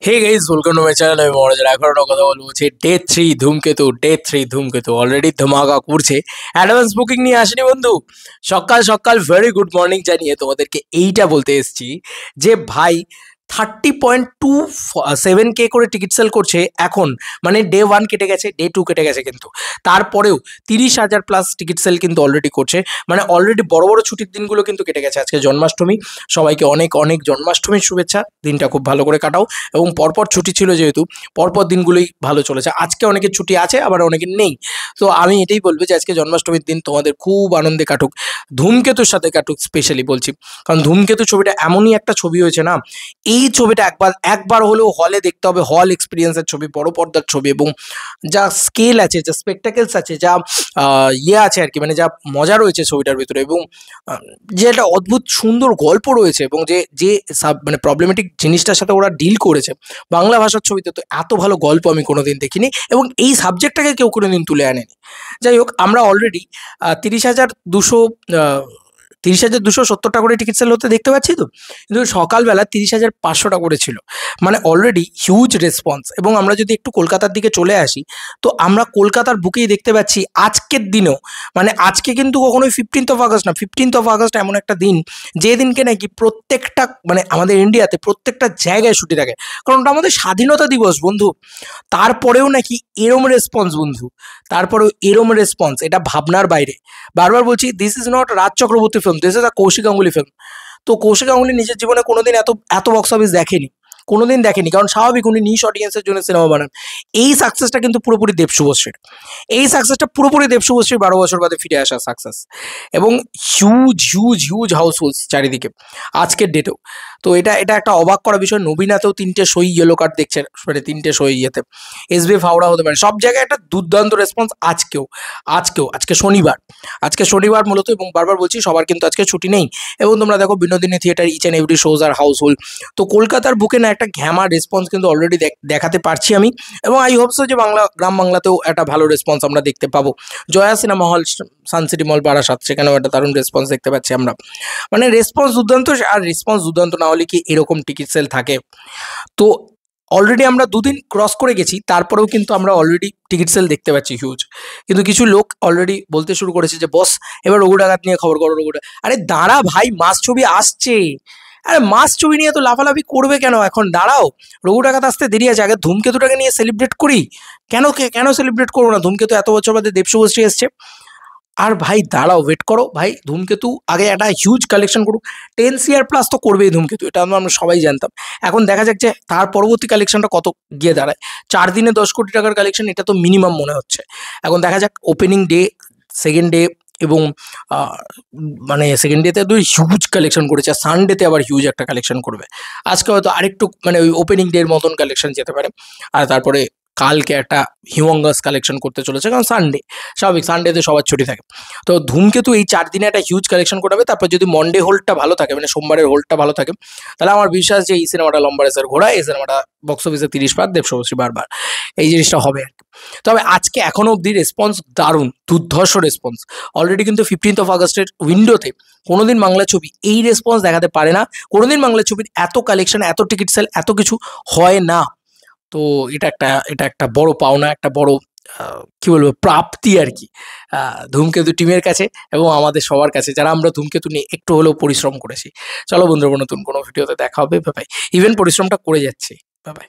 Hey guys, welcome to my channel. আমি মনোজ। এখন একটা কথা বলবো হচ্ছে ডে 3 ধূমকেতু অলরেডি ধামাকা করছে। অ্যাডভান্স বুকিং নিয়ে আসেনি বন্ধু। সকাল সকাল ভেরি গুড মর্নিং জানিয়ে তোমাদেরকে এইটা বলতে এসেছি যে ভাই 30.27K করে টিকিট সেল করছে এখন। মানে ডে 1 কেটে গেছে, ডে 2 কেটে গেছে, কিন্তু তারপরেও 30,000 প্লাস টিকিট সেল কিন্তু অলরেডি করছে। মানে অলরেডি বড় বড় ছুটির দিনগুলো কিন্তু কেটে গেছে। আজকে জন্মাষ্টমী, সবাইকে অনেক অনেক জন্মাষ্টমীর শুভেচ্ছা। দিনটা খুব ভালো করে কাটাও। এবং পরপর ছুটি ছিল, যেহেতু পরপর দিনগুলোই ভালো চলেছে। আজকে অনেকের ছুটি আছে, আবার অনেকের নেই। তো আমি এটাই বলবো যে আজকে জন্মাষ্টমীর দিন তোমাদের খুব আনন্দে কাটুক, ধূমকেতুর সাথে কাটুক স্পেশালি বলছি। কারণ ধূমকেতু ছবিটা এমনই একটা ছবি হয়েছে না, এই ছবিটা একবার একবার হলেও হলে দেখতে হবে। হল এক্সপিরিয়েন্সের ছবি, বড় পর্দার ছবি, এবং যা স্কেল আছে, যা স্পেকটাকেলস আছে, যা ইয়ে আছে আর কি, মানে যা মজা রয়েছে ছবিটার ভিতরে, এবং যে একটা অদ্ভুত সুন্দর গল্প রয়েছে, এবং যে যে মানে প্রবলেমেটিক জিনিসটার সাথে ওরা ডিল করেছে বাংলা ভাষার ছবিতে, তো এত ভালো গল্প আমি কোনোদিন দেখিনি, এবং এই সাবজেক্টটাকে কেউ কোনোদিন তুলে আনেনি। যাই হোক, আমরা অলরেডি 30,270টা করে টিকিট সেল হতে দেখতে পাচ্ছি। তো কিন্তু সকালবেলা 30,500টা করে ছিল। মানে অলরেডি হিউজ রেসপন্স। এবং আমরা যদি একটু কলকাতার দিকে চলে আসি, তো আমরা কলকাতার বুকেই দেখতে পাচ্ছি আজকের দিনেও, মানে আজকে কিন্তু কখনোই 15th অফ আগস্ট না, 15th অফ আগস্ট এমন একটা দিন যে দিনকে নাকি প্রত্যেকটা, মানে আমাদের ইন্ডিয়াতে প্রত্যেকটা জায়গায় ছুটি থাকে, কারণ ওটা আমাদের স্বাধীনতা দিবস বন্ধু। তারপরেও নাকি এরম রেসপন্স বন্ধু, তারপরেও এরম রেসপন্স, এটা ভাবনার বাইরে। বারবার বলছি, this is not Raj Chakraborty film, this is a Kaushik Ganguly film. তো কৌশিক গাঙ্গুলি নিজের জীবনে কোনোদিন এত এত বক্স অফিস দেখেনি, কোনোদিন দেখেনি, কারণ স্বাভাবিক, উনি নিশ অডিয়েন্সের জন্য সিনেমা বানান। এই সাকসেসটা কিন্তু পুরোপুরি দেব শুভশ্রীর। এই সাকসেসটা পুরোপুরি দেব শুভশ্রীর 12 বছর বাদে ফিরে আসা সাকসেস। এবং হিউজ হিউজ হিউজ হাউসফুল চারিদিকে আজকের ডেটেও। তো এটা এটা একটা অবাক করা বিষয়। নবীনাতেও 3টে সই ইয়েলো কার্ড দেখছে, মানে 3টে সই ইয়েতে। এসবিএফ হাওড়া হতে পারে, সব জায়গায় একটা দুর্দান্ত রেসপন্স। আজকে শনিবার, আজকে শনিবার মূলত, এবং বারবার বলছি সবার কিন্তু আজকে ছুটি নেই। এবং তোমরা দেখো Binodini theatre, each and every shows are house full. তো কলকাতার বুকে না একটা ঘ্যামা রেসপন্স কিন্তু অলরেডি দেখাতে পারছি আমি। এবং আই হোপসো যে গ্রাম বাংলাতেও একটা ভালো রেসপন্স আমরা দেখতে পাবো। জয়া সিনেমা হল, সানসিটি মল বারাসাত, সেখানেও একটা দারুণ রেসপন্স দেখতে পাচ্ছি আমরা। মানে রেসপন্স দুর্দান্ত। আর রেসপন্স দুর্দান্ত না হলে কি এরকম টিকিট সেল থাকে? তো অলরেডি আমরা 2 দিন ক্রস করে গেছি, তারপরেও কিন্তু আমরা অলরেডি টিকিট সেল দেখতে পাচ্ছি হিউজ। কিন্তু কিছু লোক অলরেডি বলতে শুরু করেছে যে বস, এবার রঘু ডাকাত নিয়ে খবর করো, আরে দাঁড়া ভাই, মাস ছবি আসছে। আরে মাস ছবি নিয়ে তো লাফালাফি করবে কেন? এখন দাঁড়াও, রঘু ডাকাত আসতে দেরি আছে, আগে ধূমকেতুটাকে নিয়ে সেলিব্রেট করি। কেন সেলিব্রেট করবো না? ধূমকেতু এত বছর বাদে দেব শুভশ্রী এসছে। আর ভাই দাঁড়াও, ওয়েট করো ভাই, ধূমকেতু আগে একটা হিউজ কালেকশন করুক। 10 CR প্লাস তো করবেই ধূমকেতু, এটা আমরা সবাই জানতাম। এখন দেখা যাক যে তার পরবর্তী কালেকশনটা কত গিয়ে দাঁড়ায়। 4 দিনে 10 কোটি টাকার কালেকশন, এটা তো মিনিমাম মনে হচ্ছে। এখন দেখা যাক ওপেনিং ডে, সেকেন্ড ডে, এবং মানে সেকেন্ড ডেতে তো হিউজ কালেকশন করেছে, আর সানডেতে আবার হিউজ একটা কালেকশন করবে। আজকে হয়তো আরেকটু মানে ওই ওপেনিং ডের মতন কালেকশন যেতে পারে। আর তারপরে কালকে একটা হিউমাঙ্গাস কালেকশন করতে চলেছে, কারণ সানডে, স্বাভাবিক সানডেতে সবার ছুটি থাকে। তো ধূমকেতু এই 4 দিনে একটা হিউজ কালেকশন করাবে। তারপর যদি মন্ডে হোল্ডটা ভালো থাকে, মানে সোমবারের হোল্ডটা ভালো থাকে, তাহলে আমার বিশ্বাস যে এই সিনেমাটা লম্বা রেসের ঘোড়া, এই সিনেমাটা বক্স অফিসে 30 পার, দেব শুভশ্রী বারবার, এই জিনিসটা হবে আর কি। তবে আজকে এখনো অবধি রেসপন্স দারুণ, দুর্ধর্ষ রেসপন্স। অলরেডি কিন্তু 15th অফ আগস্টের উইন্ডোতে কোনোদিন বাংলা ছবি এই রেসপন্স দেখাতে পারে না। কোনোদিন বাংলা ছবির এত কালেকশন, এত টিকিট সেল, এত কিছু হয় না। তো এটা একটা বড় পাওনা, একটা বড় কি বলবো, প্রাপ্তি আর কি, ধূমকেতু টিমের কাছে এবং আমাদের সবার কাছে, যারা আমরা ধূমকেতু নিয়ে একটু হলেও পরিশ্রম করেছি। চলো বন্ধুরা, নতুন কোনো ভিডিওতে দেখা হবে। Bye bye. ইভেন পরিশ্রমটা করে যাচ্ছি। Bye bye.